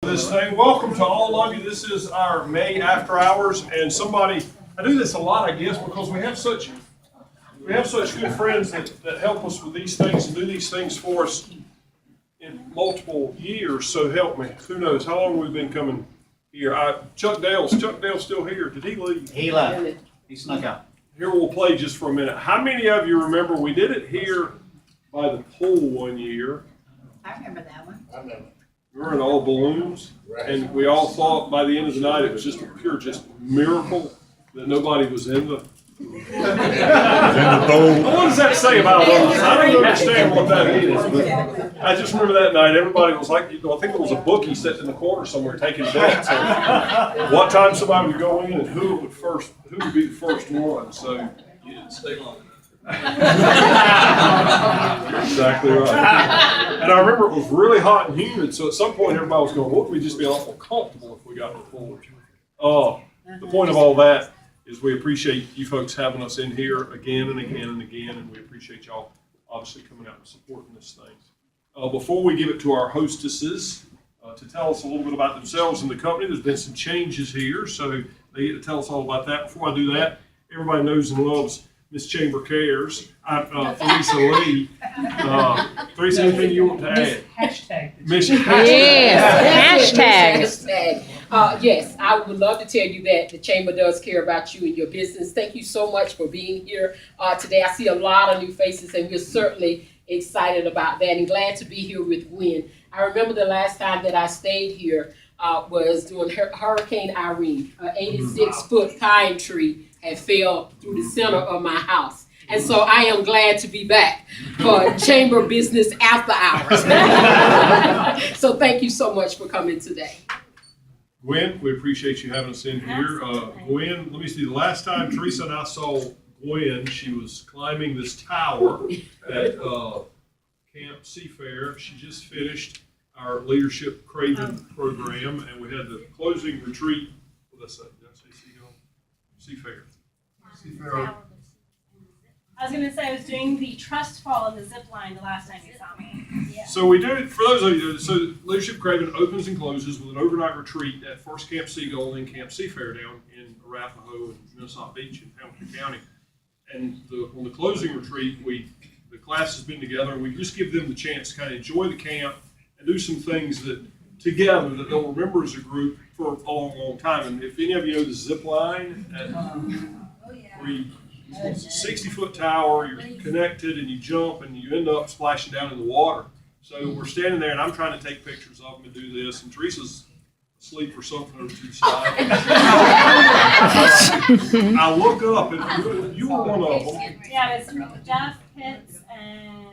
This thing. Welcome to all of you. This is our May after hours, and I do this a lot, I guess, because we have such good friends that help us with these things and do these things for us in multiple years. So help me. Who knows how long we've been coming here? Chuck Dale's still here. Did he leave? He left. He snuck out. Here we'll play just for a minute. How many of you remember we did it here by the pool one year? I remember that one. I know. We were in all balloons, and we all thought by the end of the night it was just a pure miracle that nobody was in the. What does that say about us? I don't understand what that is, but I just remember that night everybody was like, I think it was a bookie sitting in the corner somewhere taking bets on what time somebody would go in and who would be the first one. So you didn't stay long enough. Exactly right. And I remember it was really hot and humid, so at some point everybody was going, wouldn't we just be awful comfortable if we got the pool? The point of all that is we appreciate you folks having us in here again and again and again, and we appreciate y'all obviously coming out and supporting this thing. Before we give it to our hostesses to tell us a little bit about themselves and the company, there's been some changes here, so they get to tell us all about that. Before I do that, everybody knows and loves Miss Chamber Cares, Theresa Lee. Theresa, anything you want to add? Miss Hashtag. Yes, hashtag. Yes, I would love to tell you that the Chamber does care about you and your business. Thank you so much for being here today. I see a lot of new faces, and we're certainly excited about that and glad to be here with Gwen. I remember the last time that I stayed here was during Hurricane Irene. An 86-foot pine tree had fell through the center of my house. And so I am glad to be back for Chamber Business After Hours. So thank you so much for coming today. Gwen, we appreciate you having us in here. Gwen, let me see, the last time Teresa and I saw Gwen, she was climbing this tower at Camp Seafair. She just finished our Leadership Craven program, and we had the closing retreat. What did I say? Did I say Seafair? Seafair. I was going to say I was doing the trust fall and the zip line the last time you saw me. Yeah. So we do it, for those of you, so Leadership Craven opens and closes with an overnight retreat at first Camp Seagull and then Camp Seafair down in Arapahoe and Minnesota Beach in Hamilton County. And on the closing retreat, the class has been together, and we just give them the chance to kind of enjoy the camp and do some things together that they'll remember as a group for a long, long time. And if any of you know the zip line, it's a 60-foot tower, you're connected and you jump and you end up splashing down in the water. So we're standing there and I'm trying to take pictures of them and do this, and Teresa's asleep or something over to the side. I look up and you were one of them. Yeah, it was Jeff, Pitts, and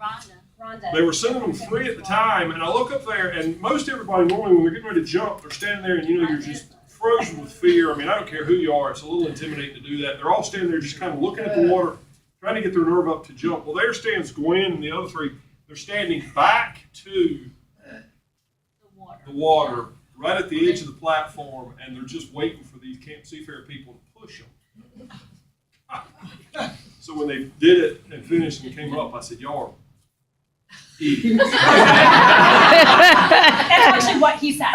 Rhonda. They were sending them 3 at the time, and I look up there, and most everybody normally when they're getting ready to jump, they're standing there and you're just frozen with fear. I mean, I don't care who you are, it's a little intimidating to do that. They're all standing there just kind of looking at the water, trying to get their nerve up to jump. Well, there stands Gwen and the other 3. They're standing back to the water, right at the edge of the platform, and they're just waiting for these Camp Seafair people to push them. So when they did it and finished and came up, I said, y'all are idiots. That's actually what he said.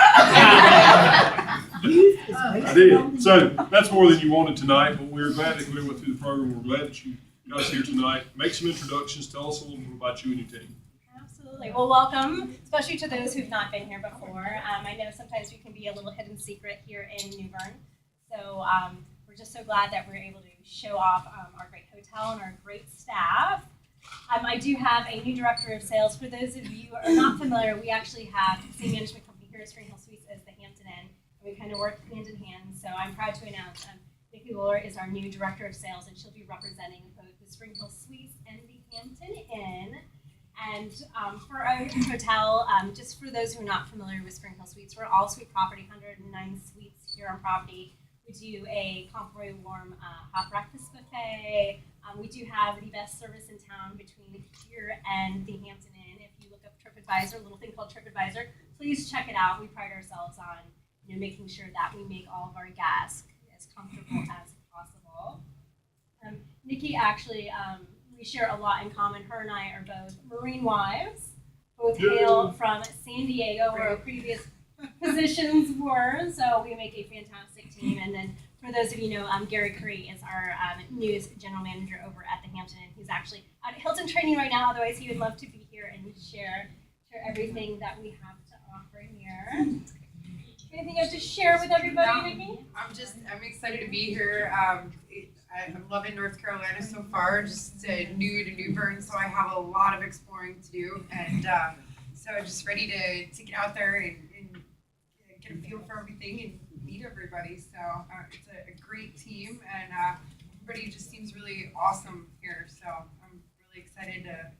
I did. So that's more than you wanted tonight, but we're glad that we went through the program. We're glad that you got us here tonight. Make some introductions. Tell us a little bit about you and your team. Absolutely. Well, welcome, especially to those who've not been here before. I know sometimes we can be a little hidden secret here in New Bern. So we're just so glad that we're able to show off our great hotel and our great staff. I do have a new director of sales. For those of you who are not familiar, we actually have the same management company here at Springhill Suites as the Hampton Inn. We kind of work hand in hand. So I'm proud to announce Nikki Wooler is our new director of sales, and she'll be representing both the Springhill Suites and the Hampton Inn. And for our hotel, just for those who are not familiar with Springhill Suites, we're all suite property, 109 suites here on property. We do a complimentary warm hot breakfast buffet. We do have the best service in town between here and the Hampton Inn. If you look up TripAdvisor, a little thing called TripAdvisor, please check it out. We pride ourselves on making sure that we make all of our guests as comfortable as possible. Nikki actually, we share a lot in common. Her and I are both Marine wives, both hail from San Diego, where our previous positions were. So we make a fantastic team. And then for those of you know, Gary Curry is our news general manager over at the Hampton. He's actually at Hilton training right now. Otherwise, he would love to be here and share everything that we have to offer here. Anything you have to share with everybody, Nikki? I'm excited to be here. I'm loving North Carolina so far, just new to New Bern, so I have a lot of exploring to do, and so I'm just ready to get out there and get a feel for everything and meet everybody. So it's a great team, and everybody just seems really awesome here, so I'm really excited to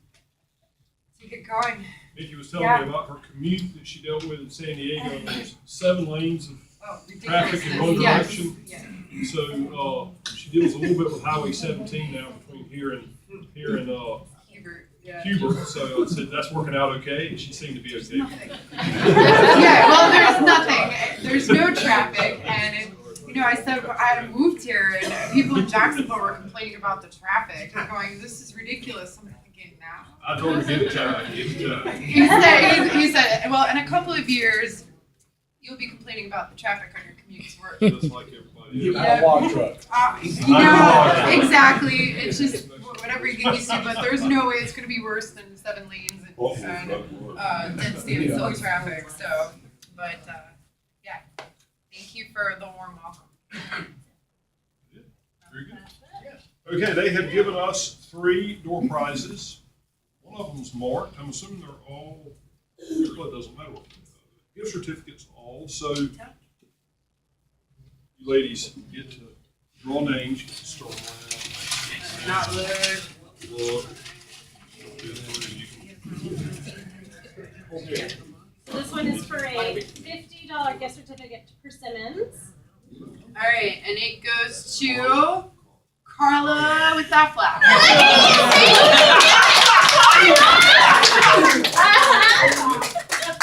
get going. Nikki was telling me about her commute that she dealt with in San Diego, and there's 7 lanes of traffic in one direction. Yes. So she deals a little bit with Highway 17 now between here and Hubert, yeah. Hubert. So I said that's working out okay, and she seemed to be okay. Yeah, well, there's nothing. There's no traffic, and I said I moved here, and people in Jacksonville were complaining about the traffic. I'm going, this is ridiculous. I'm thinking now. I told her get it time. He said, well, in a couple of years, you'll be complaining about the traffic on your commute to work. Just like everybody. Exactly. It's just whatever you get used to, but there's no way it's going to be worse than 7 lanes and dead standstill traffic. So, but yeah, thank you for the warm welcome. Very good. Okay, they have given us 3 door prizes. One of them's marked. I'm assuming they're all. Well, it doesn't matter what. Gift certificates all. So you ladies get to draw names. You get to start around. Not look. Look. So this one is for a $50 gift certificate to Persimmons. All right, and it goes to Carla with that flap.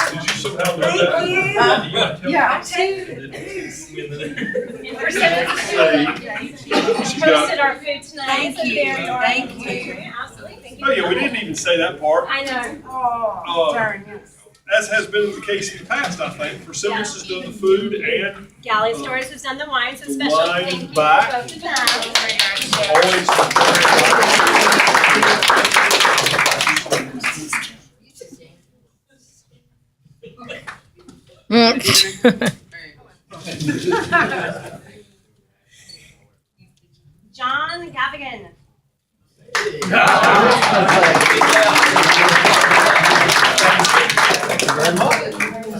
Did you somehow know that? Yeah. And Persimmons. She hosted our food tonight. Thank you. Absolutely. Thank you. Oh yeah, we didn't even say that part. I know. Oh, darn, yes. As has been the case in the past, I think. Persimmons has done the food and Galley Stores has done the wine, so the special wine thank you to back. both of them. always. John Gavigan.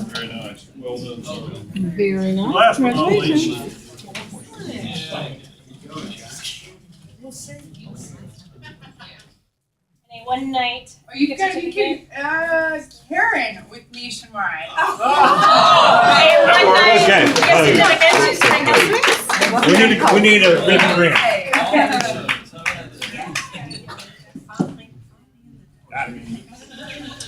Very nice. Well done, sir. Very nice. Last but not least. And a one night. Oh, you gift can, certificate. Karen with Nationwide. A one night Okay. gift certificate to Springhill. We need a big grant. Hey.